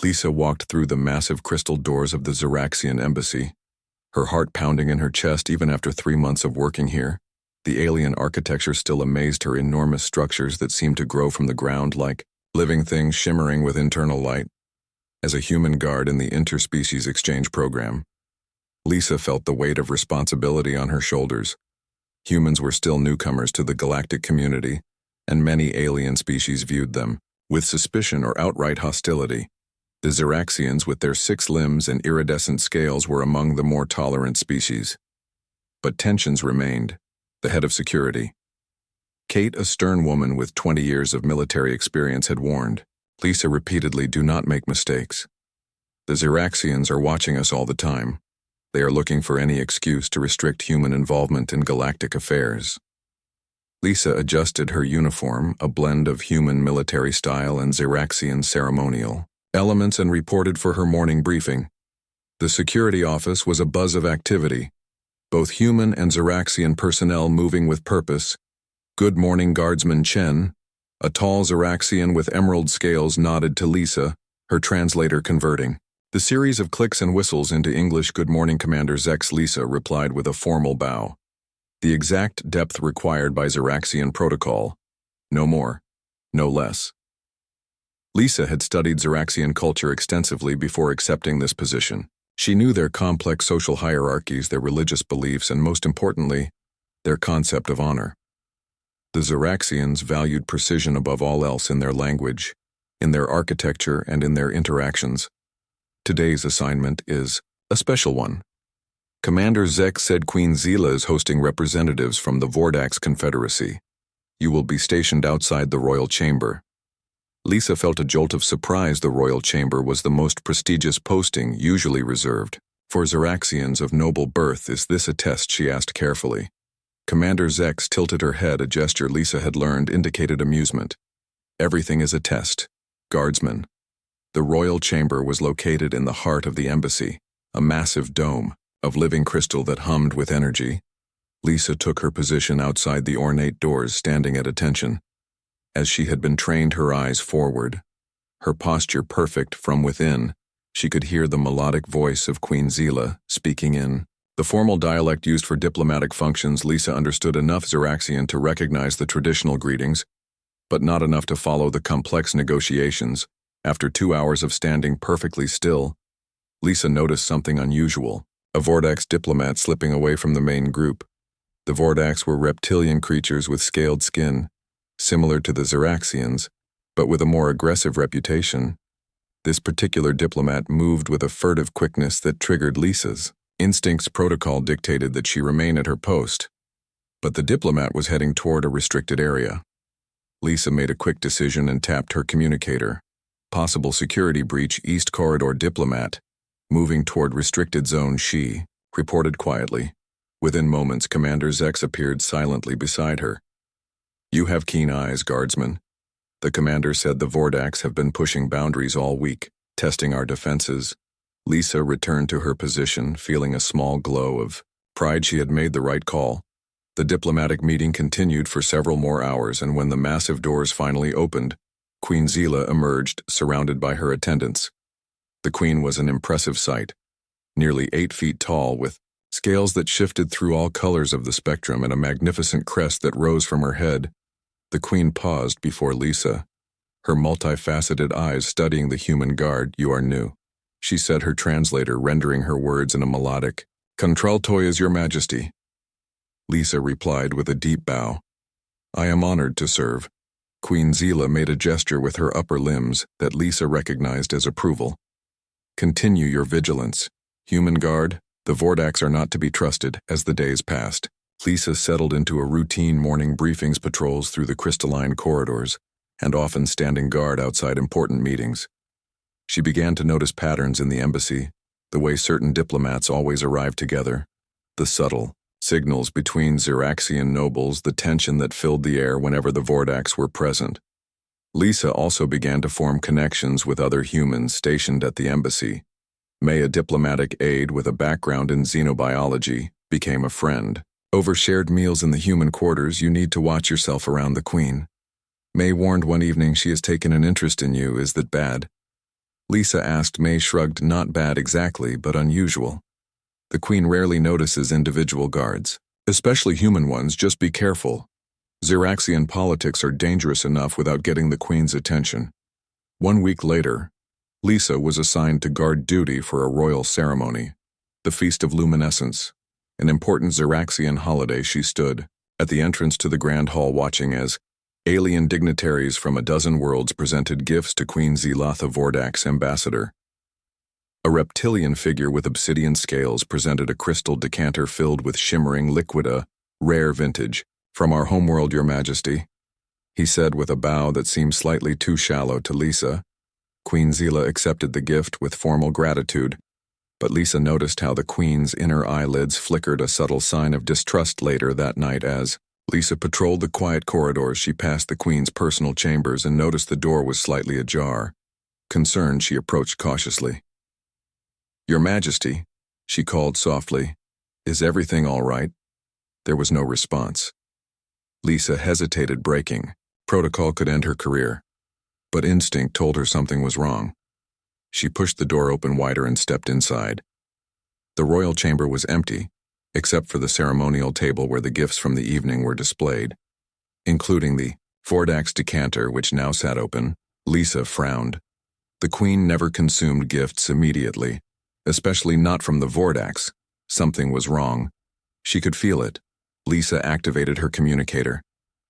Lisa walked through the massive crystal doors of the Xeraxian embassy, her heart pounding in her chest even after 3 months of working here. The alien architecture still amazed her, enormous structures that seemed to grow from the ground like living things shimmering with internal light. As a human guard in the interspecies exchange program, Lisa felt the weight of responsibility on her shoulders. Humans were still newcomers to the galactic community, and many alien species viewed them with suspicion or outright hostility. The Xeraxians, with their 6 limbs and iridescent scales, were among the more tolerant species. But tensions remained. The head of security, Kate, a stern woman with 20 years of military experience, had warned Lisa repeatedly, "Do not make mistakes. The Xeraxians are watching us all the time. They are looking for any excuse to restrict human involvement in galactic affairs." Lisa adjusted her uniform, a blend of human military style and Xeraxian ceremonial elements, and reported for her morning briefing. The security office was a buzz of activity, both human and Xeraxian personnel moving with purpose. "Good morning, Guardsman Chen." A tall Xeraxian with emerald scales nodded to Lisa, her translator converting the series of clicks and whistles into English. "Good morning, Commander Zex." Lisa replied with a formal bow. The exact depth required by Xeraxian protocol. No more, no less. Lisa had studied Xeraxian culture extensively before accepting this position. She knew their complex social hierarchies, their religious beliefs, and most importantly, their concept of honor. The Xeraxians valued precision above all else in their language, in their architecture, and in their interactions. Today's assignment is a special one. Commander Zex said Queen Zila is hosting representatives from the Vordax Confederacy. You will be stationed outside the royal chamber. Lisa felt a jolt of surprise. The royal chamber was the most prestigious posting, usually reserved for Xeraxians of noble birth. "Is this a test?" she asked carefully. Commander Zex tilted her head, a gesture Lisa had learned indicated amusement. "Everything is a test, Guardsman." The royal chamber was located in the heart of the embassy, a massive dome of living crystal that hummed with energy. Lisa took her position outside the ornate doors, standing at attention. As she had been trained, her eyes forward, her posture perfect. From within, she could hear the melodic voice of Queen Zila speaking in the formal dialect used for diplomatic functions. Lisa understood enough Xeraxian to recognize the traditional greetings, but not enough to follow the complex negotiations. After 2 hours of standing perfectly still, Lisa noticed something unusual: a Vordax diplomat slipping away from the main group. The Vordax were reptilian creatures with scaled skin, similar to the Xeraxians, but with a more aggressive reputation. This particular diplomat moved with a furtive quickness that triggered Lisa's instincts. Protocol dictated that she remain at her post, but the diplomat was heading toward a restricted area. Lisa made a quick decision and tapped her communicator. "Possible security breach, East Corridor diplomat, moving toward restricted zone," she reported quietly. Within moments, Commander Zex appeared silently beside her. "You have keen eyes, Guardsman." The commander said. "The Vordax have been pushing boundaries all week, testing our defenses." Lisa returned to her position, feeling a small glow of pride. She had made the right call. The diplomatic meeting continued for several more hours, and when the massive doors finally opened, Queen Zila emerged, surrounded by her attendants. The queen was an impressive sight, nearly 8 feet tall, with scales that shifted through all colors of the spectrum and a magnificent crest that rose from her head. The queen paused before Lisa, her multifaceted eyes studying the human guard. "You are new," she said, her translator rendering her words in a melodic contralto. "Is your majesty?" Lisa replied with a deep bow. "I am honored to serve." Queen Zila made a gesture with her upper limbs that Lisa recognized as approval. "Continue your vigilance, human guard. The Vordax are not to be trusted." As the days passed, Lisa settled into a routine morning briefings, patrols through the crystalline corridors, and often standing guard outside important meetings. She began to notice patterns in the embassy, the way certain diplomats always arrived together, the subtle signals between Xeraxian nobles, the tension that filled the air whenever the Vordax were present. Lisa also began to form connections with other humans stationed at the embassy. May, a diplomatic aide with a background in xenobiology, became a friend. Over shared meals in the human quarters, "You need to watch yourself around the queen. May warned one evening she has taken an interest in you. Is that bad?" Lisa asked. May shrugged. Not bad exactly, but unusual. The Queen rarely notices individual guards, especially human ones. Just be careful. Xeraxian politics are dangerous enough without getting the Queen's attention. 1 week later, Lisa was assigned to guard duty for a royal ceremony, the Feast of Luminescence, an important Xeraxian holiday. She stood at the entrance to the Grand Hall watching as alien dignitaries from a dozen worlds presented gifts to Queen Zelatha Vordak's ambassador. A reptilian figure with obsidian scales presented a crystal decanter filled with shimmering liquida, rare vintage. From our homeworld, Your Majesty, he said with a bow that seemed slightly too shallow to Lisa. Queen Zela accepted the gift with formal gratitude, but Lisa noticed how the Queen's inner eyelids flickered, a subtle sign of distrust. Later that night, as Lisa patrolled the quiet corridors, she passed the Queen's personal chambers and noticed the door was slightly ajar. Concerned, she approached cautiously. Your Majesty, she called softly, is everything all right? There was no response. Lisa hesitated, breaking protocol could end her career, but instinct told her something was wrong. She pushed the door open wider and stepped inside. The royal chamber was empty, except for the ceremonial table where the gifts from the evening were displayed, including the Vordak's decanter, which now sat open. Lisa frowned. The Queen never consumed gifts immediately, especially not from the Vordaks. Something was wrong. She could feel it. Lisa activated her communicator.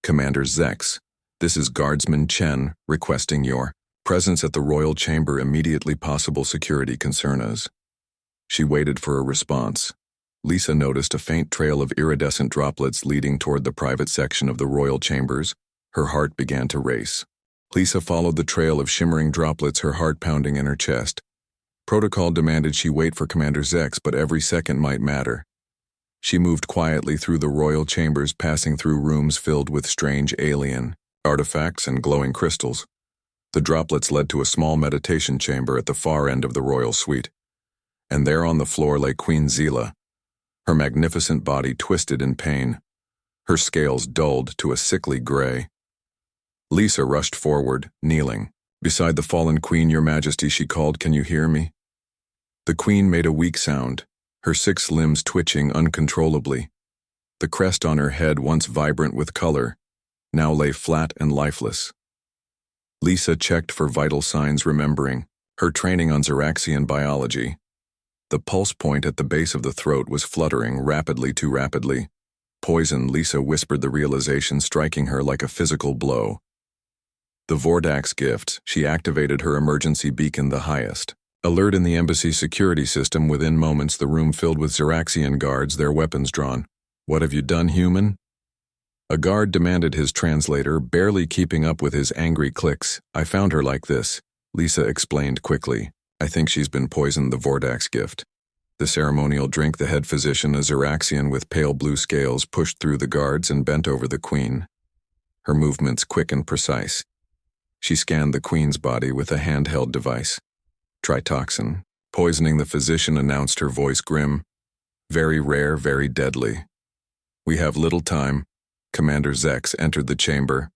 Commander Zex, this is Guardsman Chen requesting your presence at the royal chamber immediately. Possible security concerns. She waited for a response. Lisa noticed a faint trail of iridescent droplets leading toward the private section of the royal chambers. Her heart began to race. Lisa followed the trail of shimmering droplets, her heart pounding in her chest. Protocol demanded she wait for Commander Zex, but every second might matter. She moved quietly through the royal chambers, passing through rooms filled with strange alien artifacts and glowing crystals. The droplets led to a small meditation chamber at the far end of the royal suite. And there on the floor lay Queen Zela, her magnificent body twisted in pain, her scales dulled to a sickly gray. Lisa rushed forward, kneeling beside the fallen Queen. Your Majesty, she called, can you hear me? The Queen made a weak sound, her 6 limbs twitching uncontrollably. The crest on her head, once vibrant with color, now lay flat and lifeless. Lisa checked for vital signs, remembering her training on Xeraxian biology. The pulse point at the base of the throat was fluttering rapidly, too rapidly. Poison, Lisa whispered, the realization striking her like a physical blow. The Vordak's gift. She activated her emergency beacon, the highest alert in the embassy security system. Within moments, the room filled with Xeraxian guards, their weapons drawn. What have you done, human? A guard demanded his translator, barely keeping up with his angry clicks. I found her like this, Lisa explained quickly. I think she's been poisoned. The Vordak's gift. The ceremonial drink. The head physician, a Xeraxian with pale blue scales, pushed through the guards and bent over the Queen. Her movements quick and precise. She scanned the Queen's body with a handheld device. Tritoxin. Poisoning, the physician announced, her voice grim. Very rare, very deadly. We have little time. Commander Zex entered the chamber,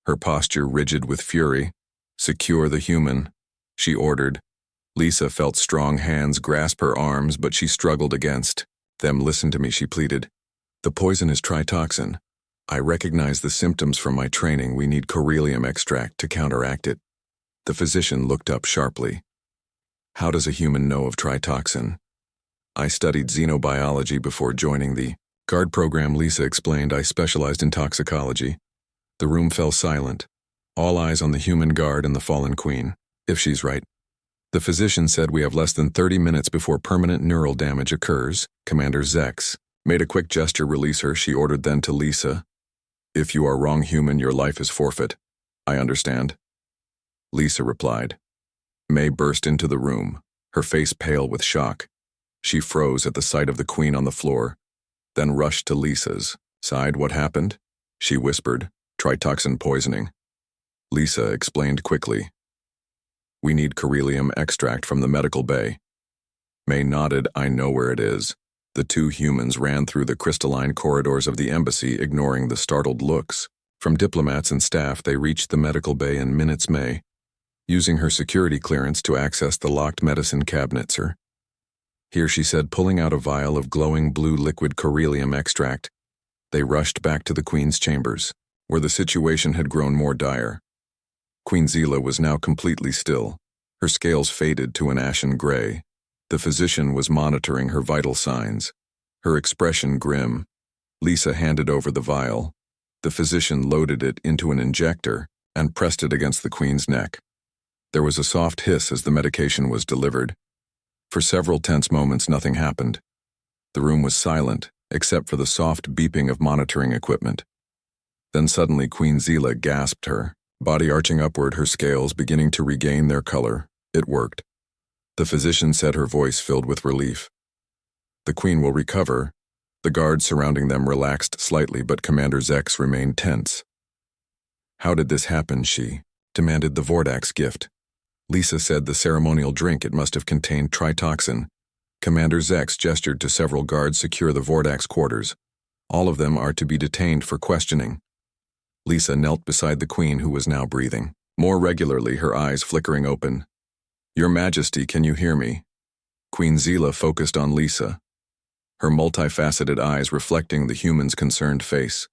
her posture rigid with fury. Secure the human, she ordered. Lisa felt strong hands grasp her arms, but she struggled against them. Listen to me, she pleaded. The poison is tritoxin. I recognize the symptoms from my training. We need corellium extract to counteract it. The physician looked up sharply. How does a human know of tritoxin? I studied xenobiology before joining the guard program, Lisa explained. I specialized in toxicology. The room fell silent, all eyes on the human guard and the fallen Queen. If she's right. The physician said we have less than 30 minutes before permanent neural damage occurs. Commander Zex made a quick gesture. Release her, she ordered, then to Lisa. If you are wrong, human, your life is forfeit. I understand. Lisa replied. May burst into the room, her face pale with shock. She froze at the sight of the Queen on the floor, then rushed to Lisa's side. What happened? She whispered. Tritoxin poisoning. Lisa explained quickly. We need corellium extract from the medical bay. May nodded. I know where it is. The 2 humans ran through the crystalline corridors of the embassy, ignoring the startled looks from diplomats and staff. They reached the medical bay in minutes. May, using her security clearance to access the locked medicine cabinet, sir. Here, she said, pulling out a vial of glowing blue liquid coryllium extract. They rushed back to the Queen's chambers, where the situation had grown more dire. Queen Zila was now completely still, her scales faded to an ashen gray. The physician was monitoring her vital signs, her expression grim. Lisa handed over the vial. The physician loaded it into an injector and pressed it against the Queen's neck. There was a soft hiss as the medication was delivered. For several tense moments, nothing happened. The room was silent, except for the soft beeping of monitoring equipment. Then suddenly Queen Zila gasped, her body arching upward, her scales beginning to regain their color. It worked. The physician said, her voice filled with relief. The Queen will recover. The guards surrounding them relaxed slightly, but Commander Zex remained tense. How did this happen, she demanded. The Vordax gift. Lisa said, the ceremonial drink. It must have contained tritoxin. Commander Zex gestured to several guards secure the Vordax quarters. All of them are to be detained for questioning. Lisa knelt beside the Queen, who was now breathing more regularly, her eyes flickering open. Your Majesty, can you hear me? Queen Zila focused on Lisa, her multifaceted eyes reflecting the human's concerned face.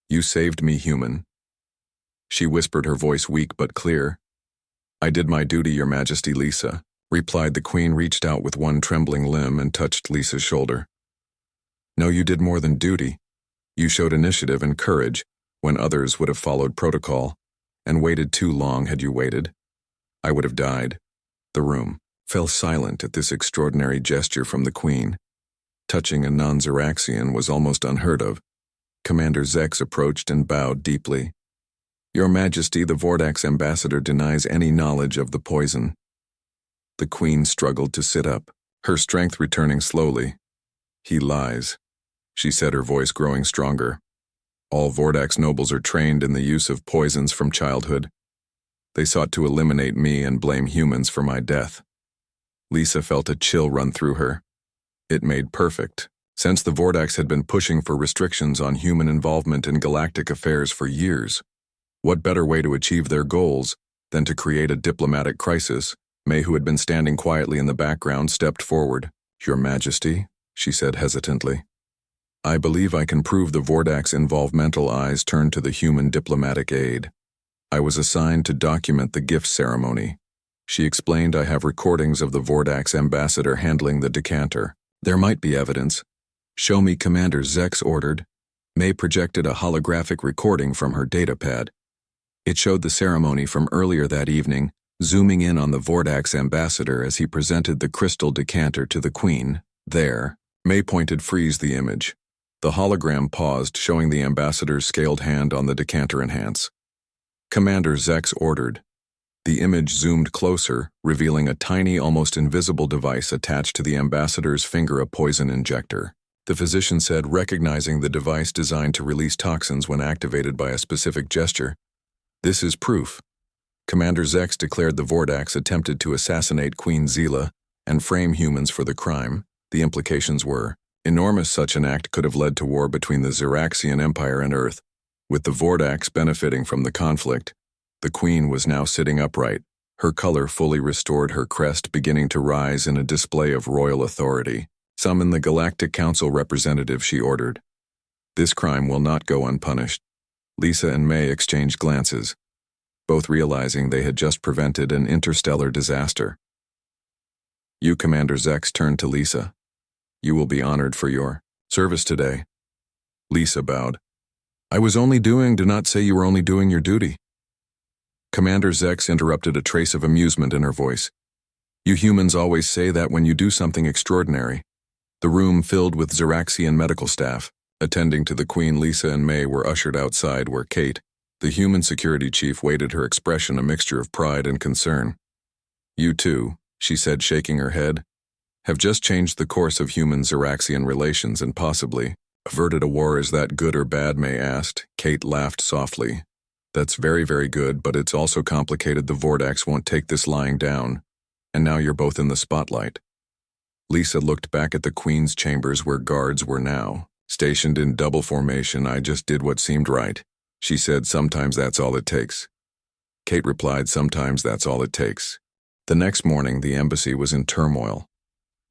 You saved me, human. She whispered, her voice weak but clear. I did my duty, Your Majesty. Lisa replied. The Queen reached out with one trembling limb and touched Lisa's shoulder. No, you did more than duty. You showed initiative and courage when others would have followed protocol, and waited too long. Had you waited, I would have died. The room fell silent at this extraordinary gesture from the Queen. Touching a non-Ziraxian was almost unheard of. Commander Zex approached and bowed deeply. Your Majesty, the Vordax ambassador denies any knowledge of the poison. The Queen struggled to sit up, her strength returning slowly. He lies, she said, her voice growing stronger. All Vordax nobles are trained in the use of poisons from childhood. They sought to eliminate me and blame humans for my death. Lisa felt a chill run through her. It made perfect sense. The Vordax had been pushing for restrictions on human involvement in galactic affairs for years. What better way to achieve their goals than to create a diplomatic crisis? May, who had been standing quietly in the background, stepped forward. Your Majesty, she said hesitantly. I believe I can prove the Vordax involvemental. Eyes turned to the human diplomatic aide. I was assigned to document the gift ceremony. She explained, I have recordings of the Vordax ambassador handling the decanter. There might be evidence. Show me, Commander Zex ordered. May projected a holographic recording from her datapad. It showed the ceremony from earlier that evening, zooming in on the Vordax ambassador as he presented the crystal decanter to the Queen. There, May pointed, freeze the image. The hologram paused, showing the ambassador's scaled hand on the decanter. Enhance. Commander Zex ordered. The image zoomed closer, revealing a tiny, almost invisible device attached to the ambassador's finger, a poison injector. The physician said, recognizing the device designed to release toxins when activated by a specific gesture. This is proof. Commander Zex declared the Vordax attempted to assassinate Queen Zila and frame humans for the crime. The implications were enormous. Such an act could have led to war between the Ziraxian Empire and Earth. With the Vordax benefiting from the conflict, the Queen was now sitting upright, her color fully restored, her crest beginning to rise in a display of royal authority. Summon the Galactic Council representative, she ordered. This crime will not go unpunished. Lisa and May exchanged glances, both realizing they had just prevented an interstellar disaster. You, Commander Zex, turned to Lisa. You will be honored for your service today. Lisa bowed. I was only doing, do not say you were only doing your duty. Commander Zex interrupted, a trace of amusement in her voice. You humans always say that when you do something extraordinary. The room filled with Ziraxian medical staff. Attending to the Queen, Lisa and May were ushered outside where Kate, the human security chief, waited, her expression a mixture of pride and concern. You too, she said, shaking her head, have just changed the course of human-Ziraxian relations and possibly averted a war. Is that good or bad? May asked. Kate laughed softly. That's very, very good, but it's also complicated. The Vordax won't take this lying down. And now you're both in the spotlight. Lisa looked back at the Queen's chambers where guards were now stationed in double formation. I just did what seemed right, she said. Sometimes that's all it takes. Kate replied, sometimes that's all it takes. The next morning, the embassy was in turmoil.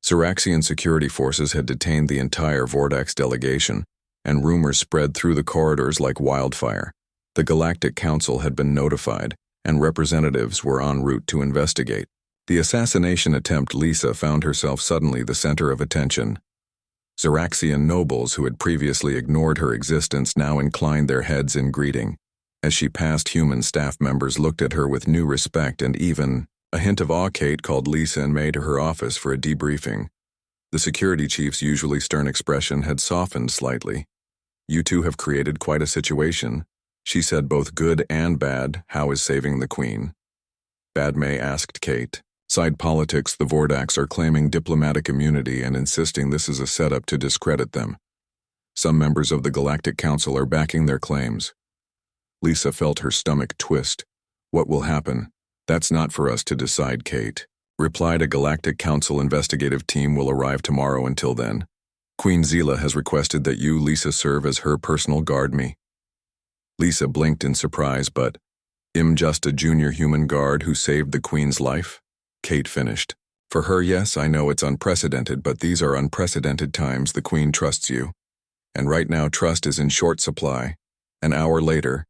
Ziraxian security forces had detained the entire Vordax delegation, and rumors spread through the corridors like wildfire. The Galactic Council had been notified, and representatives were en route to investigate. The assassination attempt. Lisa found herself suddenly the center of attention. Ziraxian nobles who had previously ignored her existence now inclined their heads in greeting. As she passed, human staff members looked at her with new respect and even a hint of awe. Kate called Lisa and made to her office for a debriefing. The security chief's usually stern expression had softened slightly. "You two have created quite a situation," she said, "both good and bad. How is saving the Queen?" Badme asked Kate. "Side politics. The Vordax are claiming diplomatic immunity and insisting this is a setup to discredit them. Some members of the Galactic Council are backing their claims." Lisa felt her stomach twist. "What will happen? That's not for us to decide," Kate replied. "A Galactic Council investigative team will arrive tomorrow. Until then, Queen Zila has requested that you, Lisa, serve as her personal guard." Me? Lisa blinked in surprise. "But I'm just a junior human guard who saved the Queen's life?" Kate finished. "For her, yes, I know it's unprecedented, but these are unprecedented times. The Queen trusts you. And right now trust is in short supply." An hour later,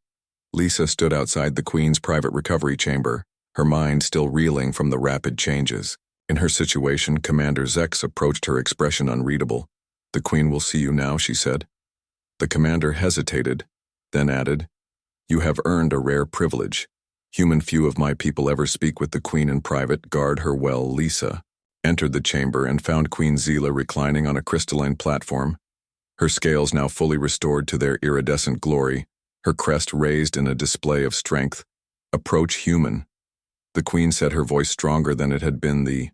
Lisa stood outside the Queen's private recovery chamber, her mind still reeling from the rapid changes. In her situation, Commander Zex approached her, expression unreadable. "The Queen will see you now," she said. The commander hesitated, then added, "You have earned a rare privilege. Human few of my people ever speak with the Queen in private. Guard her well." Lisa entered the chamber and found Queen Zila reclining on a crystalline platform, her scales now fully restored to their iridescent glory, her crest raised in a display of strength. "Approach, human." The Queen said, her voice stronger than it had been the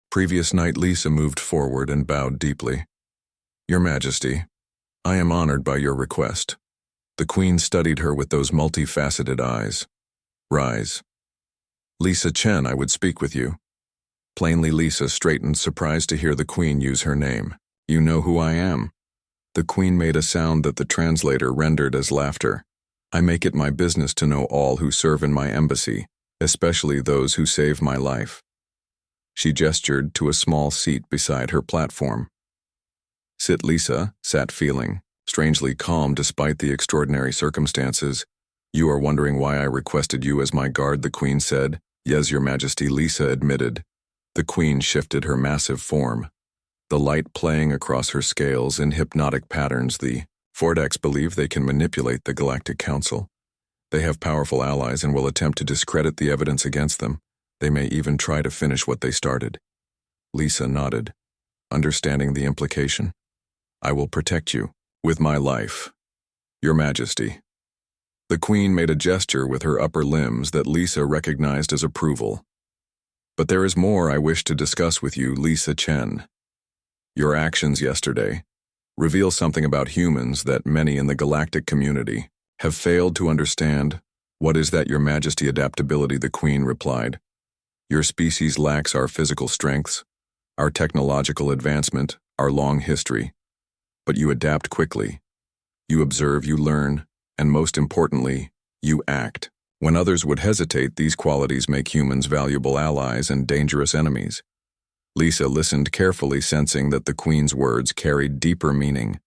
previous night. Lisa moved forward and bowed deeply. "Your Majesty, I am honored by your request." The Queen studied her with those multifaceted eyes. "Rise." "Lisa Chen, I would speak with you." Plainly, Lisa straightened, surprised to hear the Queen use her name. "You know who I am." The Queen made a sound that the translator rendered as laughter. "I make it my business to know all who serve in my embassy, especially those who save my life." She gestured to a small seat beside her platform. "Sit." Lisa sat, feeling strangely calm despite the extraordinary circumstances. "You are wondering why I requested you as my guard," the Queen said. "Yes, Your Majesty," Lisa admitted. The Queen shifted her massive form, the light playing across her scales in hypnotic patterns. "The Vordax believe they can manipulate the Galactic Council. They have powerful allies and will attempt to discredit the evidence against them. They may even try to finish what they started." Lisa nodded, understanding the implication. "I will protect you with my life, Your Majesty." The Queen made a gesture with her upper limbs that Lisa recognized as approval. "But there is more I wish to discuss with you, Lisa Chen. Your actions yesterday reveal something about humans that many in the galactic community have failed to understand." "What is that, Your Majesty?" "Adaptability," the Queen replied. "Your species lacks our physical strengths, our technological advancement, our long history. But you adapt quickly. You observe, you learn, and most importantly, you act. When others would hesitate, these qualities make humans valuable allies and dangerous enemies." Lisa listened carefully, sensing that the Queen's words carried deeper meaning.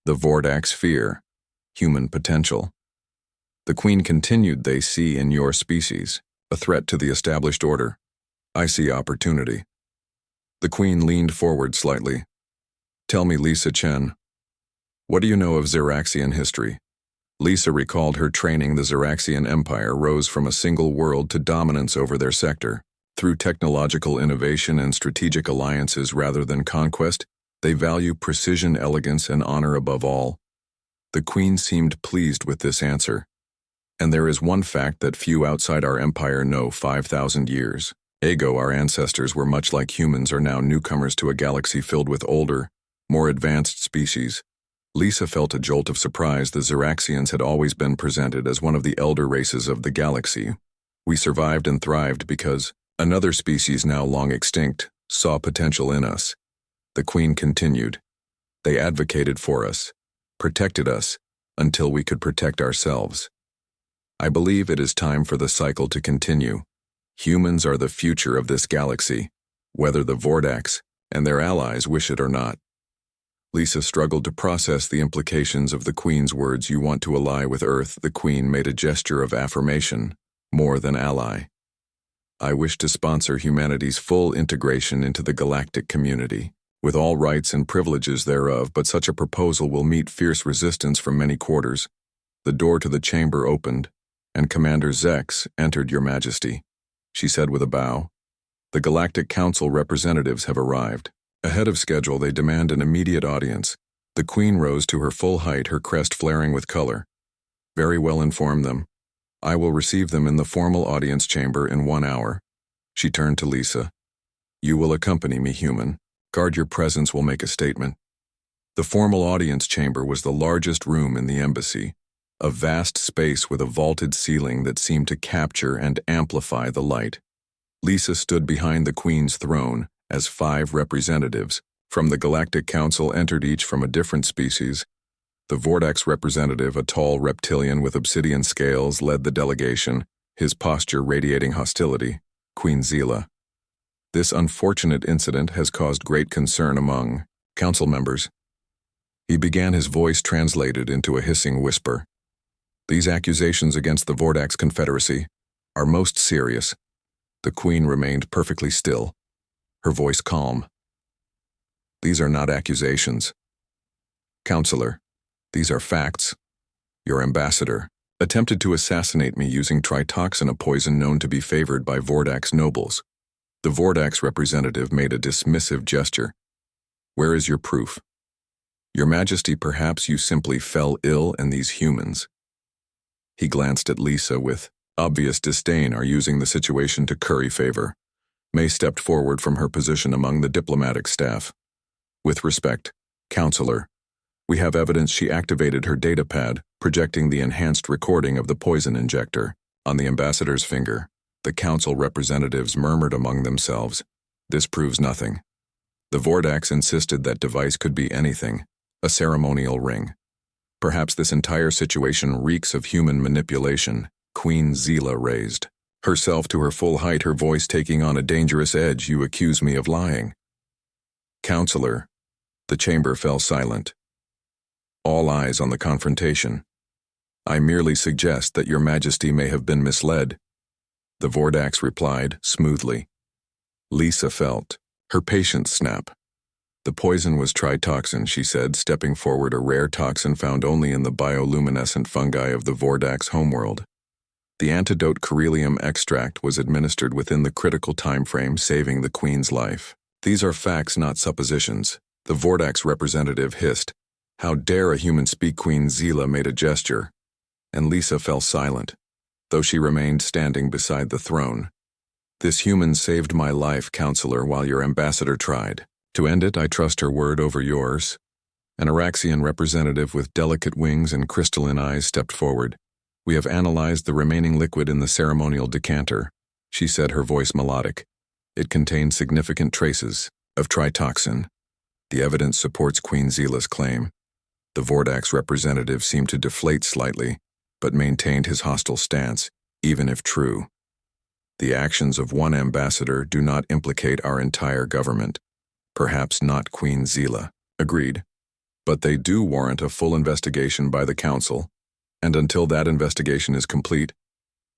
The Vordax fear human potential. The Queen continued, "They see in your species a threat to the established order. I see opportunity." The Queen leaned forward slightly. "Tell me, Lisa Chen, what do you know of Ziraxian history?" Lisa recalled her training. The Ziraxian Empire rose from a single world to dominance over their sector. Through technological innovation and strategic alliances rather than conquest, they value precision, elegance, and honor above all. The Queen seemed pleased with this answer. "And there is one fact that few outside our empire know. 5,000 years ago, our ancestors were much like humans, are now newcomers to a galaxy filled with older, more advanced species." Lisa felt a jolt of surprise. The Ziraxians had always been presented as one of the elder races of the galaxy. "We survived and thrived because another species, now long extinct, saw potential in us." The Queen continued. "They advocated for us, protected us, until we could protect ourselves." I believe it is time for the cycle to continue. Humans are the future of this galaxy, whether the Vordax and their allies wish it or not. Lisa struggled to process the implications of the Queen's words. You want to ally with Earth. The Queen made a gesture of affirmation, more than ally. I wish to sponsor humanity's full integration into the galactic community, with all rights and privileges thereof, but such a proposal will meet fierce resistance from many quarters. The door to the chamber opened, and Commander Zex entered. Your Majesty, she said with a bow. The Galactic Council representatives have arrived. Ahead of schedule, they demand an immediate audience. The Queen rose to her full height, her crest flaring with color. Very well, inform them. I will receive them in the formal audience chamber in 1 hour. She turned to Lisa. You will accompany me, human. Guard your presence will make a statement. The formal audience chamber was the largest room in the embassy, a vast space with a vaulted ceiling that seemed to capture and amplify the light. Lisa stood behind the Queen's throne as 5 representatives from the Galactic Council entered, each from a different species. The Vordax representative, a tall reptilian with obsidian scales, led the delegation, his posture radiating hostility. Queen Zila. This unfortunate incident has caused great concern among council members. He began, his voice translated into a hissing whisper. These accusations against the Vordax Confederacy are most serious. The Queen remained perfectly still, her voice calm. These are not accusations. Counselor, these are facts. Your ambassador attempted to assassinate me using tritoxin, a poison known to be favored by Vordax nobles. The Vordax representative made a dismissive gesture. Where is your proof? Your Majesty, perhaps you simply fell ill and these humans. He glanced at Lisa with obvious disdain, are using the situation to curry favor. May stepped forward from her position among the diplomatic staff. With respect, Counselor, we have evidence she activated her datapad, projecting the enhanced recording of the poison injector on the ambassador's finger. The council representatives murmured among themselves. This proves nothing. The Vordax insisted that device could be anything, a ceremonial ring. Perhaps this entire situation reeks of human manipulation. Queen Zila raised herself to her full height, her voice taking on a dangerous edge. You accuse me of lying. Counselor. The chamber fell silent. All eyes on the confrontation. I merely suggest that your Majesty may have been misled. The Vordax replied smoothly. Lisa felt her patience snap. The poison was tritoxin, she said, stepping forward, a rare toxin found only in the bioluminescent fungi of the Vordax homeworld. The antidote Corellium extract was administered within the critical time frame, saving the Queen's life. These are facts, not suppositions. The Vordax representative hissed. How dare a human speak? Queen Zila made a gesture, and Lisa fell silent, though she remained standing beside the throne. This human saved my life, Counselor, while your ambassador tried to end it. I trust her word over yours. An Araxian representative with delicate wings and crystalline eyes stepped forward. We have analyzed the remaining liquid in the ceremonial decanter, she said, her voice melodic. It contained significant traces of tritoxin. The evidence supports Queen Zila's claim. The Vordax representative seemed to deflate slightly, but maintained his hostile stance, even if true. The actions of one ambassador do not implicate our entire government. Perhaps not Queen Zila. Agreed. But they do warrant a full investigation by the Council, and until that investigation is complete,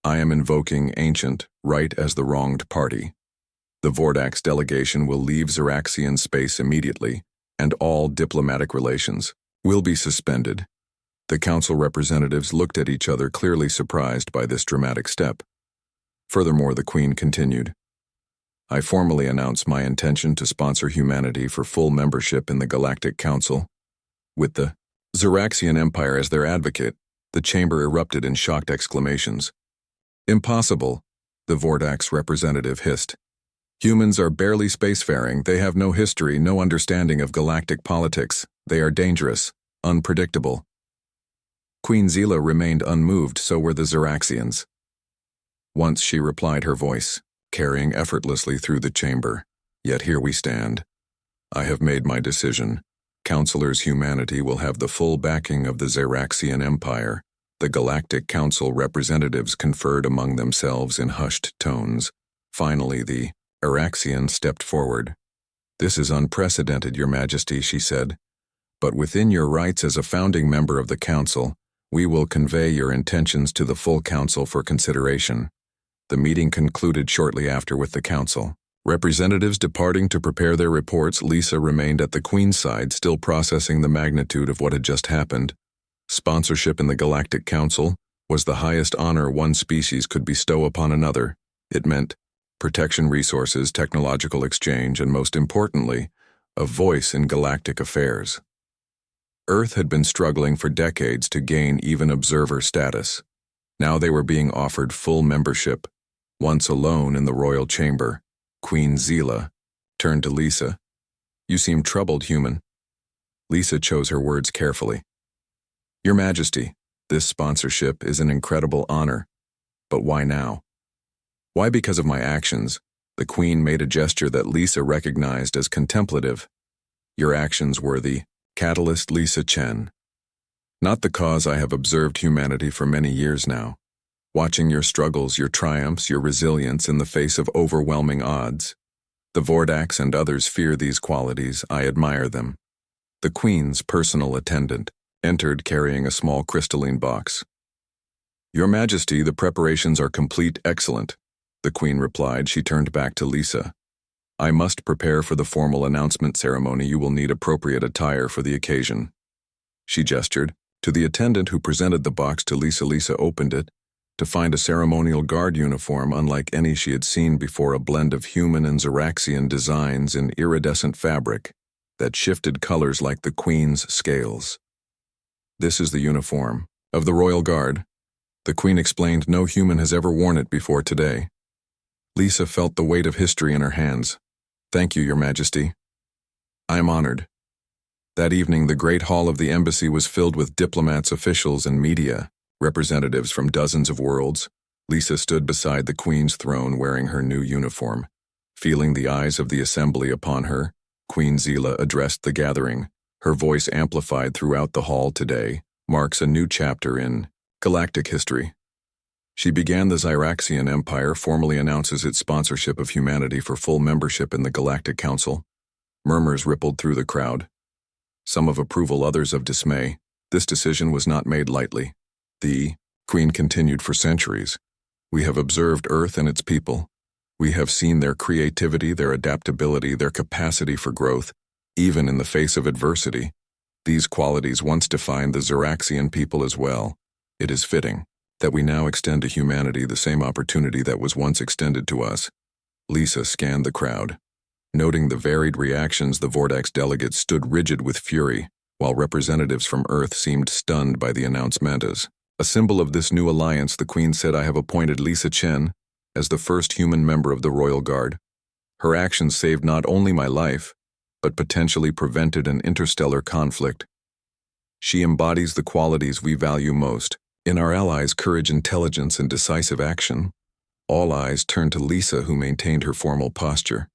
I am invoking ancient right as the wronged party. The Vordax delegation will leave Zeraxian space immediately, and all diplomatic relations will be suspended. The Council representatives looked at each other, clearly surprised by this dramatic step. Furthermore, the Queen continued, I formally announce my intention to sponsor humanity for full membership in the Galactic Council. With the Zeraxian Empire as their advocate, the chamber erupted in shocked exclamations. Impossible, the Vordax representative hissed. Humans are barely spacefaring. They have no history, no understanding of galactic politics. They are dangerous, unpredictable. Queen Zila remained unmoved, so were the Zeraxians. Once she replied, her voice carrying effortlessly through the chamber. Yet here we stand. I have made my decision. Counselors, humanity will have the full backing of the Zeraxian Empire. The Galactic Council representatives conferred among themselves in hushed tones. Finally, the Araxian stepped forward. "This is unprecedented, Your Majesty," she said. "But within your rights as a founding member of the Council, we will convey your intentions to the full Council for consideration." The meeting concluded shortly after with the Council representatives departing to prepare their reports. Lisa remained at the Queen's side, still processing the magnitude of what had just happened. Sponsorship in the Galactic Council was the highest honor one species could bestow upon another. It meant protection, resources, technological exchange, and most importantly, a voice in galactic affairs. Earth had been struggling for decades to gain even observer status. Now they were being offered full membership. Once alone in the royal chamber, Queen Zila turned to Lisa. "You seem troubled, human." Lisa chose her words carefully. "Your Majesty, this sponsorship is an incredible honor. But why now?" "Why, because of my actions." The Queen made a gesture that Lisa recognized as contemplative. "Your actions were the catalyst, Lisa Chen. Not the cause. I have observed humanity for many years now, watching your struggles, your triumphs, your resilience in the face of overwhelming odds. The Vordax and others fear these qualities. I admire them." The Queen's personal attendant entered carrying a small crystalline box. "Your Majesty, the preparations are complete. Excellent," the Queen replied. She turned back to Lisa. "I must prepare for the formal announcement ceremony. You will need appropriate attire for the occasion." She gestured to the attendant who presented the box to Lisa. Lisa opened it to find a ceremonial guard uniform unlike any she had seen before, a blend of human and Zeraxian designs in iridescent fabric that shifted colors like the Queen's scales. "This is the uniform of the Royal Guard," the Queen explained. "No human has ever worn it before today." Lisa felt the weight of history in her hands. "Thank you, Your Majesty. I am honored." That evening, the Great Hall of the Embassy was filled with diplomats, officials, and media representatives from dozens of worlds. Lisa stood beside the Queen's throne wearing her new uniform. Feeling the eyes of the assembly upon her, Queen Zila addressed the gathering. Her voice amplified throughout the hall. "Today marks a new chapter in galactic history." She began. "The Zyraxian Empire formally announces its sponsorship of humanity for full membership in the Galactic Council." Murmurs rippled through the crowd, some of approval, others of dismay. This decision was not made lightly. The Queen continued, "For centuries, we have observed Earth and its people. We have seen their creativity, their adaptability, their capacity for growth, even in the face of adversity. These qualities once defined the Zeraxian people as well. It is fitting that we now extend to humanity the same opportunity that was once extended to us." Lisa scanned the crowd. Noting the varied reactions, the Vordax delegates stood rigid with fury, while representatives from Earth seemed stunned by the announcement. As a symbol of this new alliance, the Queen said, "I have appointed Lisa Chen as the first human member of the Royal Guard. Her actions saved not only my life, but potentially prevented an interstellar conflict. She embodies the qualities we value most in our allies: courage, intelligence, and decisive action." All eyes turned to Lisa, who maintained her formal posture.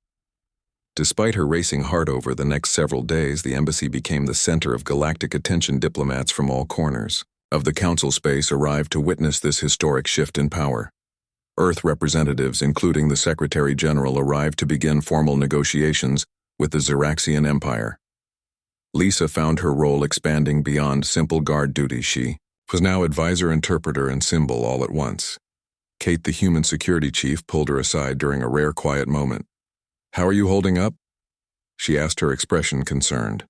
Despite her racing heart, over the next several days, the embassy became the center of galactic attention. Diplomats from all corners of the council space arrived to witness this historic shift in power. Earth representatives, including the Secretary General, arrived to begin formal negotiations with the Zeraxian Empire. Lisa found her role expanding beyond simple guard duties. She was now advisor, interpreter, and symbol all at once. Kate, the human security chief, pulled her aside during a rare quiet moment. "How are you holding up?" she asked, her expression concerned.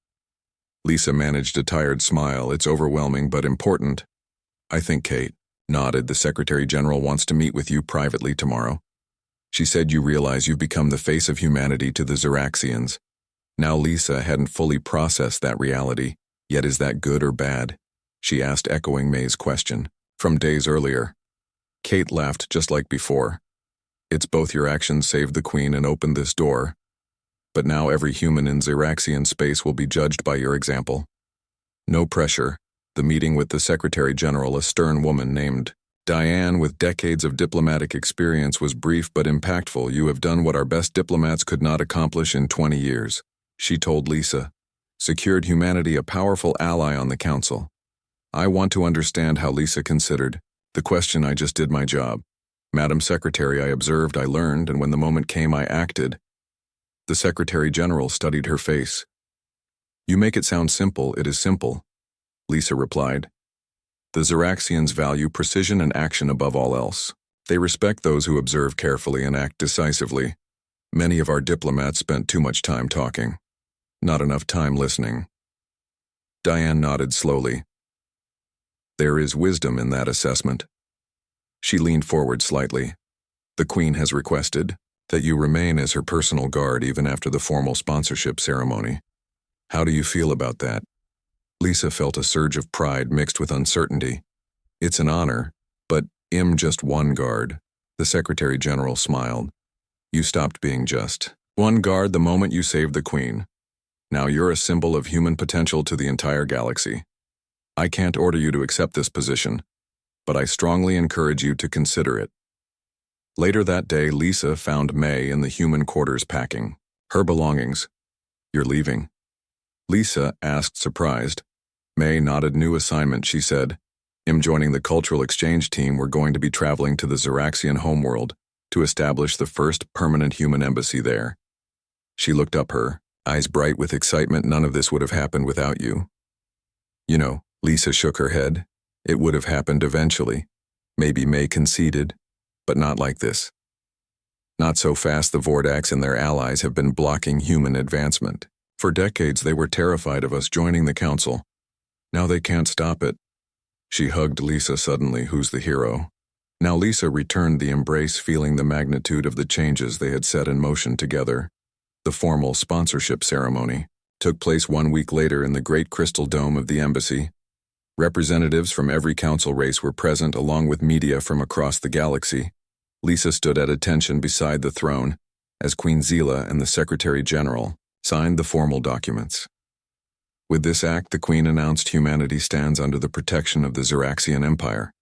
Lisa managed a tired smile. "It's overwhelming, but important." "I think," Kate nodded. "The Secretary General wants to meet with you privately tomorrow. She said you realize you've become the face of humanity to the Zeraxians." Now Lisa hadn't fully processed that reality. Yet is that good or bad? She asked, echoing May's question from days earlier. Kate laughed just like before. "It's both. Your actions saved the Queen and opened this door. But now every human in Zeraxian space will be judged by your example." No pressure. The meeting with the Secretary General, a stern woman named Diane with decades of diplomatic experience, was brief but impactful. "You have done what our best diplomats could not accomplish in 20 years, she told Lisa. "Secured humanity a powerful ally on the council. I want to understand how Lisa considered. The question I just did my job. Madam Secretary, I observed, I learned, and when the moment came, I acted. The Secretary General studied her face. You make it sound simple, it is simple, Lisa replied. The Zeraxians value precision and action above all else. They respect those who observe carefully and act decisively. Many of our diplomats spent too much time talking, not enough time listening. Diane nodded slowly. There is wisdom in that assessment. She leaned forward slightly. The Queen has requested that you remain as her personal guard even after the formal sponsorship ceremony. How do you feel about that? Lisa felt a surge of pride mixed with uncertainty. It's an honor, but I'm just one guard. The Secretary General smiled. You stopped being just one guard the moment you saved the Queen. Now you're a symbol of human potential to the entire galaxy. I can't order you to accept this position, but I strongly encourage you to consider it. Later that day, Lisa found May in the human quarters packing her belongings. You're leaving? Lisa asked, surprised. May nodded. New assignment, she said. I'm joining the cultural exchange team. We're going to be traveling to the Zeraxian homeworld to establish the first permanent human embassy there. She looked up, her eyes bright with excitement. None of this would have happened without you. You know, Lisa shook her head. It would have happened eventually. Maybe May conceded, but not like this. Not so fast. The Vordax and their allies have been blocking human advancement. For decades they were terrified of us joining the council. Now they can't stop it. She hugged Lisa suddenly. Who's the hero? Now Lisa returned the embrace, feeling the magnitude of the changes they had set in motion together. The formal sponsorship ceremony took place 1 week later in the great crystal dome of the embassy. Representatives from every council race were present, along with media from across the galaxy. Lisa stood at attention beside the throne as Queen Zila and the Secretary General signed the formal documents. With this act, the Queen announced humanity stands under the protection of the Zeraxian Empire,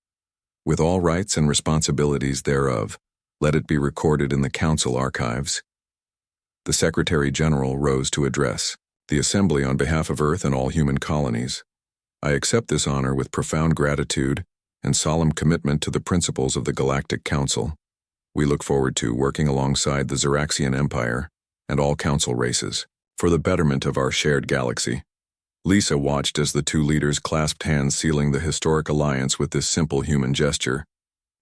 with all rights and responsibilities thereof. Let it be recorded in the council archives. The Secretary General rose to address the Assembly on behalf of Earth and all human colonies. I accept this honor with profound gratitude and solemn commitment to the principles of the Galactic Council. We look forward to working alongside the Zeraxian Empire and all council races for the betterment of our shared galaxy. Lisa watched as the two leaders clasped hands, sealing the historic alliance with this simple human gesture.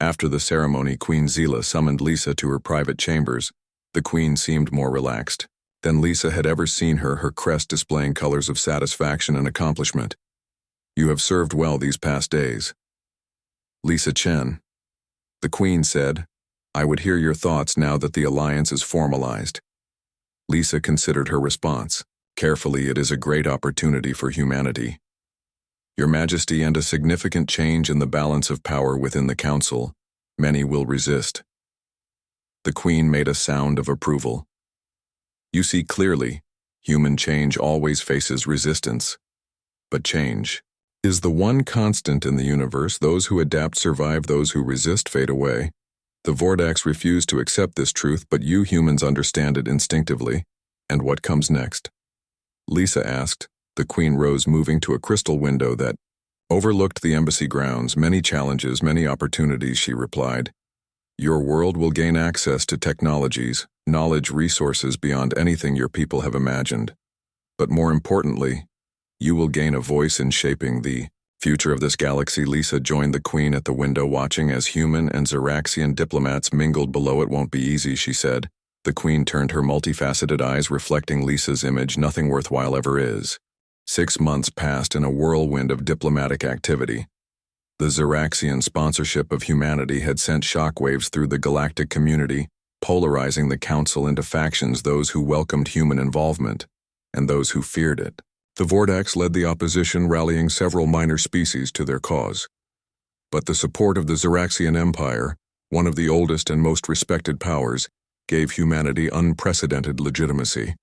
After the ceremony, Queen Zila summoned Lisa to her private chambers. The Queen seemed more relaxed than Lisa had ever seen her, her crest displaying colors of satisfaction and accomplishment. You have served well these past days. Lisa Chen. The Queen said, I would hear your thoughts now that the alliance is formalized. Lisa considered her response. Carefully, it is a great opportunity for humanity. Your Majesty, and a significant change in the balance of power within the Council. Many will resist. The Queen made a sound of approval. You see clearly, human change always faces resistance. But change is the one constant in the universe. Those who adapt survive, those who resist fade away. The Vordax refuse to accept this truth, but you humans understand it instinctively. And what comes next? Lisa asked. The Queen rose, moving to a crystal window that overlooked the embassy grounds. Many challenges, many opportunities, she replied. Your world will gain access to technologies, knowledge, resources beyond anything your people have imagined. But more importantly, you will gain a voice in shaping the future of this galaxy. Lisa joined the Queen at the window, watching as human and Zeraxian diplomats mingled below. It won't be easy, she said. The Queen turned her multifaceted eyes, reflecting Lisa's image. Nothing worthwhile ever is. 6 months passed in a whirlwind of diplomatic activity. The Zeraxian sponsorship of humanity had sent shockwaves through the galactic community, polarizing the Council into factions, those who welcomed human involvement and those who feared it. The Vordax led the opposition, rallying several minor species to their cause. But the support of the Zeraxian Empire, one of the oldest and most respected powers, gave humanity unprecedented legitimacy.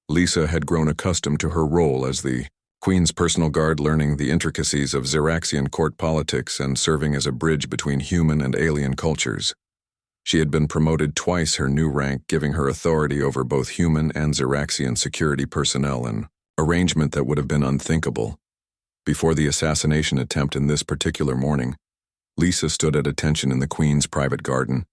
Lisa had grown accustomed to her role as the Queen's personal guard, learning the intricacies of Zeraxian court politics and serving as a bridge between human and alien cultures. She had been promoted twice her new rank, giving her authority over both human and Zeraxian security personnel, an arrangement that would have been unthinkable Before the assassination attempt in this particular morning, Lisa stood at attention in the Queen's private garden,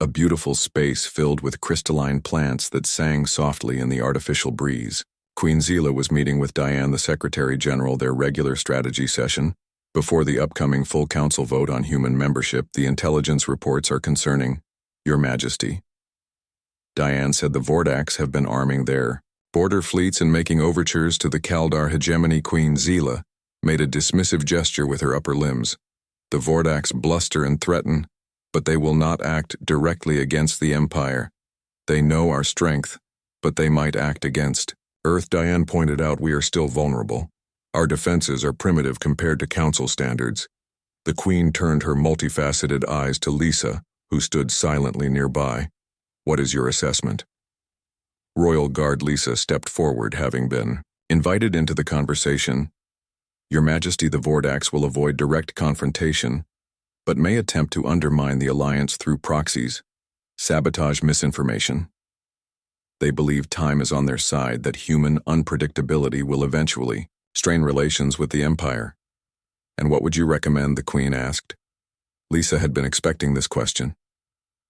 a beautiful space filled with crystalline plants that sang softly in the artificial breeze. Queen Zila was meeting with Diane, the Secretary General, their regular strategy session. Before the upcoming full council vote on human membership, the intelligence reports are concerning, Your Majesty. Diane said the Vordax have been arming their border fleets and making overtures to the Kaldar hegemony. Queen Zila made a dismissive gesture with her upper limbs. The Vordax bluster and threaten, but they will not act directly against the Empire. They know our strength, but they might act against Earth. Diane pointed out we are still vulnerable. Our defenses are primitive compared to Council standards. The Queen turned her multifaceted eyes to Lisa, who stood silently nearby. What is your assessment? Royal Guard Lisa stepped forward, having been invited into the conversation. Your Majesty, the Vordax will avoid direct confrontation, but may attempt to undermine the alliance through proxies, sabotage, misinformation. They believe time is on their side, that human unpredictability will eventually strain relations with the Empire. And what would you recommend? The Queen asked. Lisa had been expecting this question.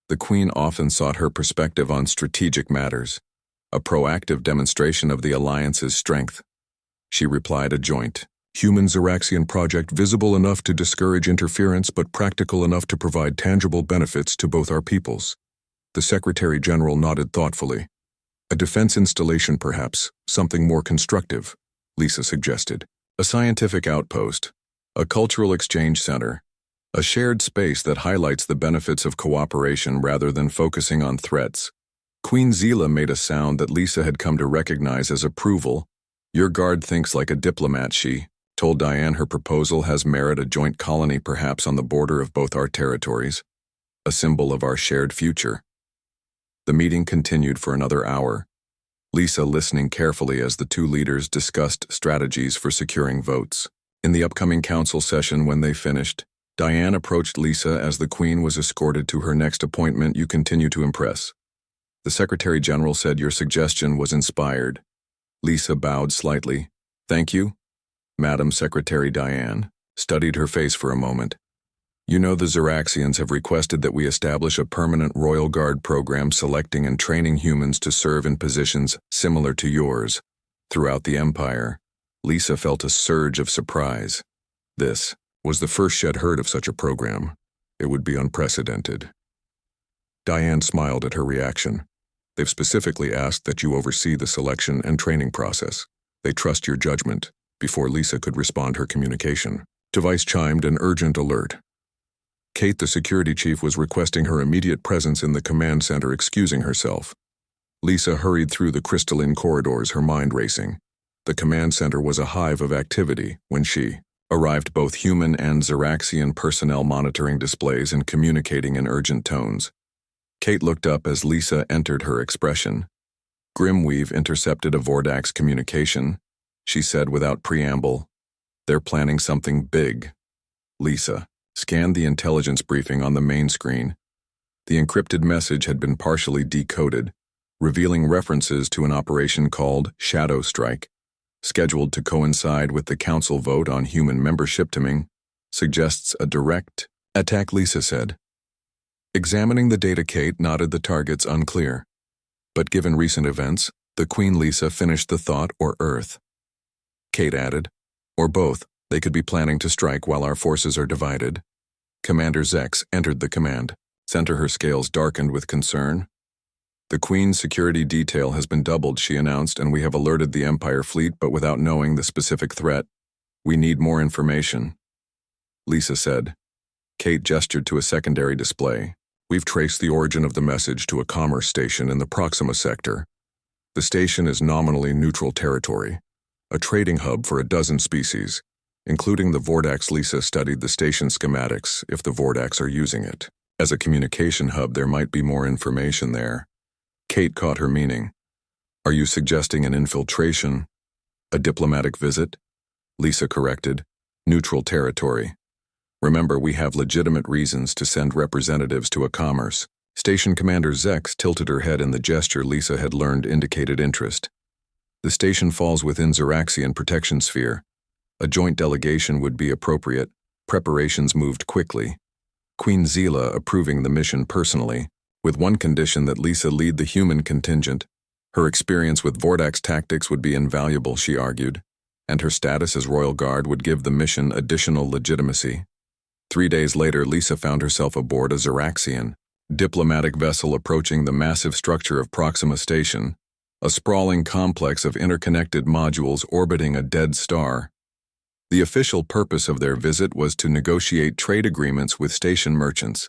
The Queen often sought her perspective on strategic matters, a proactive demonstration of the alliance's strength. She replied, a joint human Zeraxian project visible enough to discourage interference but practical enough to provide tangible benefits to both our peoples. The Secretary General nodded thoughtfully. A defense installation perhaps, something more constructive, Lisa suggested. A scientific outpost, a cultural exchange center, a shared space that highlights the benefits of cooperation rather than focusing on threats. Queen Zila made a sound that Lisa had come to recognize as approval. Your guard thinks like a diplomat, she told Diane. Her proposal has merit, a joint colony perhaps on the border of both our territories, a symbol of our shared future. The meeting continued for another hour, Lisa listening carefully as the two leaders discussed strategies for securing votes. In the upcoming council session, when they finished, Diane approached Lisa as the Queen was escorted to her next appointment. You continue to impress. The Secretary General said your suggestion was inspired. Lisa bowed slightly. Thank you, Madam Secretary. Diane studied her face for a moment. You know, the Zeraxians have requested that we establish a permanent Royal Guard program selecting and training humans to serve in positions similar to yours throughout the Empire. Lisa felt a surge of surprise. This was the first she had heard of such a program. It would be unprecedented. Diane smiled at her reaction. They've specifically asked that you oversee the selection and training process. They trust your judgment. Before Lisa could respond, her communication device chimed an urgent alert. Kate, the security chief, was requesting her immediate presence in the command center, excusing herself. Lisa hurried through the crystalline corridors, her mind racing. The command center was a hive of activity when she arrived, both human and Zeraxian personnel monitoring displays and communicating in urgent tones. Kate looked up as Lisa entered, her expression. Grimweave intercepted a Vordax communication, she said without preamble. They're planning something big. Lisa scanned the intelligence briefing on the main screen. The encrypted message had been partially decoded, revealing references to an operation called Shadow Strike, scheduled to coincide with the council vote on human membership. Timing suggests a direct attack, Lisa said. Examining the data, Kate nodded. The target's unclear. But given recent events, the Queen. Lisa finished the thought. Or Earth. Kate added. Or both. They could be planning to strike while our forces are divided. Commander Zex entered the command center, her scales darkened with concern. The Queen's security detail has been doubled, she announced, and we have alerted the Empire fleet, but without knowing the specific threat. We need more information, Lisa said. Kate gestured to a secondary display. We've traced the origin of the message to a commerce station in the Proxima sector. The station is nominally neutral territory, a trading hub for a dozen species, including the Vordax. Lisa studied the station schematics. If the Vordax are using it as a communication hub, there might be more information there. Kate caught her meaning. Are you suggesting an infiltration? A diplomatic visit? Lisa corrected. Neutral territory. Remember, we have legitimate reasons to send representatives to a commerce. Station Commander Zex tilted her head in the gesture Lisa had learned indicated interest. The station falls within Zeraxian protection sphere. A joint delegation would be appropriate. Preparations moved quickly. Queen Zila approving the mission personally, with one condition that Lisa lead the human contingent. Her experience with Vordax tactics would be invaluable, she argued, and her status as royal guard would give the mission additional legitimacy. 3 days later, Lisa found herself aboard a Ziraxian diplomatic vessel approaching the massive structure of Proxima Station, a sprawling complex of interconnected modules orbiting a dead star. The official purpose of their visit was to negotiate trade agreements with station merchants.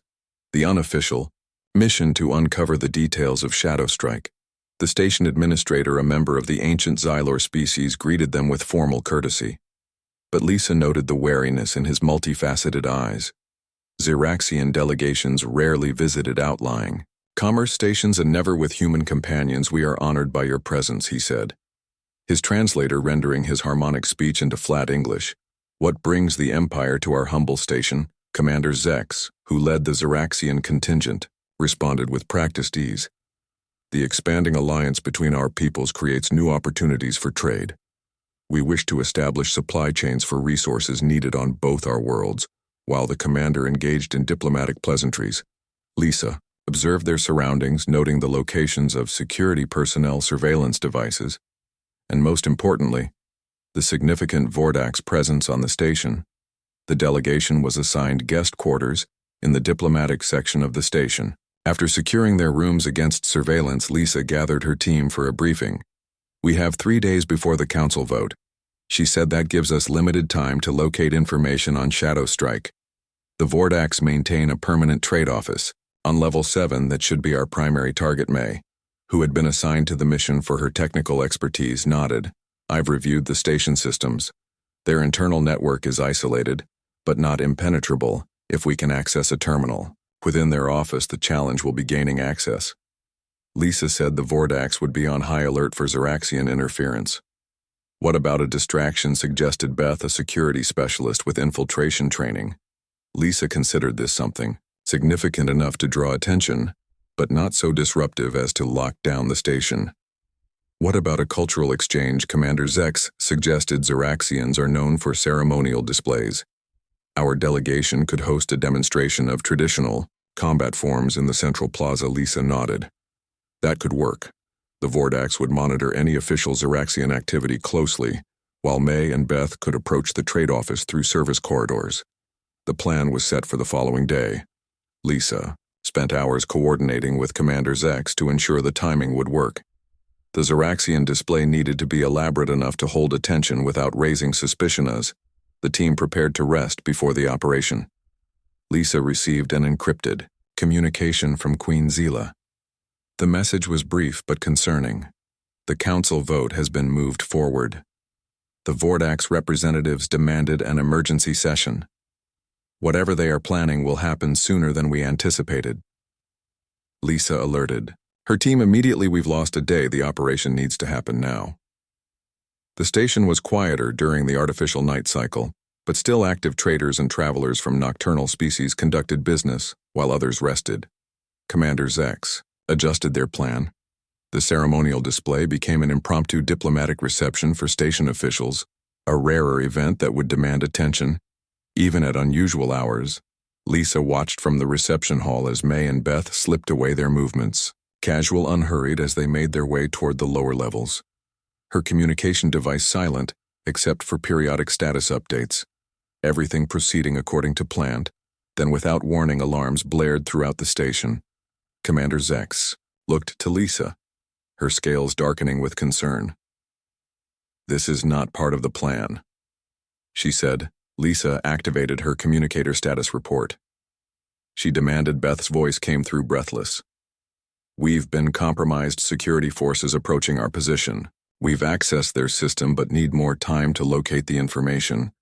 The unofficial mission to uncover the details of Shadow Strike. The station administrator, a member of the ancient Xylor species, greeted them with formal courtesy. But Lisa noted the wariness in his multifaceted eyes. Ziraxian delegations rarely visited outlying commerce stations and never with human companions. We are honored by your presence, he said, his translator rendering his harmonic speech into flat English. What brings the Empire to our humble station? Commander Zex, who led the Ziraxian contingent, responded with practiced ease. The expanding alliance between our peoples creates new opportunities for trade. We wish to establish supply chains for resources needed on both our worlds, while the commander engaged in diplomatic pleasantries. Lisa observed their surroundings, noting the locations of security personnel, surveillance devices, and most importantly, the significant Vordax presence on the station. The delegation was assigned guest quarters in the diplomatic section of the station. After securing their rooms against surveillance, Lisa gathered her team for a briefing. We have 3 days before the council vote. She said that gives us limited time to locate information on Shadow Strike. The Vordax maintain a permanent trade office on level 7 that should be our primary target. May, who had been assigned to the mission for her technical expertise, nodded. I've reviewed the station systems. Their internal network is isolated, but not impenetrable if we can access a terminal. Within their office, the challenge will be gaining access. Lisa said the Vordax would be on high alert for Ziraxian interference. What about a distraction, suggested Beth, a security specialist with infiltration training. Lisa considered this something significant enough to draw attention, but not so disruptive as to lock down the station. What about a cultural exchange? Commander Zex suggested. Ziraxians are known for ceremonial displays. Our delegation could host a demonstration of traditional combat forms in the central plaza. Lisa nodded. That could work. The Vordax would monitor any official Ziraxian activity closely, while May and Beth could approach the trade office through service corridors. The plan was set for the following day. Lisa spent hours coordinating with Commander Zex to ensure the timing would work. The Ziraxian display needed to be elaborate enough to hold attention without raising suspicion as the team prepared to rest before the operation. Lisa received an encrypted communication from Queen Zila. The message was brief but concerning. The council vote has been moved forward. The Vordax representatives demanded an emergency session. Whatever they are planning will happen sooner than we anticipated. Lisa alerted her team immediately. We've lost a day. The operation needs to happen now. The station was quieter during the artificial night cycle, but still active traders and travelers from nocturnal species conducted business while others rested. Commander Zex adjusted their plan. The ceremonial display became an impromptu diplomatic reception for station officials, a rarer event that would demand attention, even at unusual hours. Lisa watched from the reception hall as May and Beth slipped away, their movements casual, unhurried, as they made their way toward the lower levels. Her communication device silent, except for periodic status updates. Everything proceeding according to plan. Then, without warning, alarms blared throughout the station. Commander Zex looked to Lisa, her scales darkening with concern. This is not part of the plan, she said. Lisa activated her communicator status report. She demanded. Beth's voice came through, breathless. We've been compromised. Security forces approaching our position. We've accessed their system but need more time to locate the information.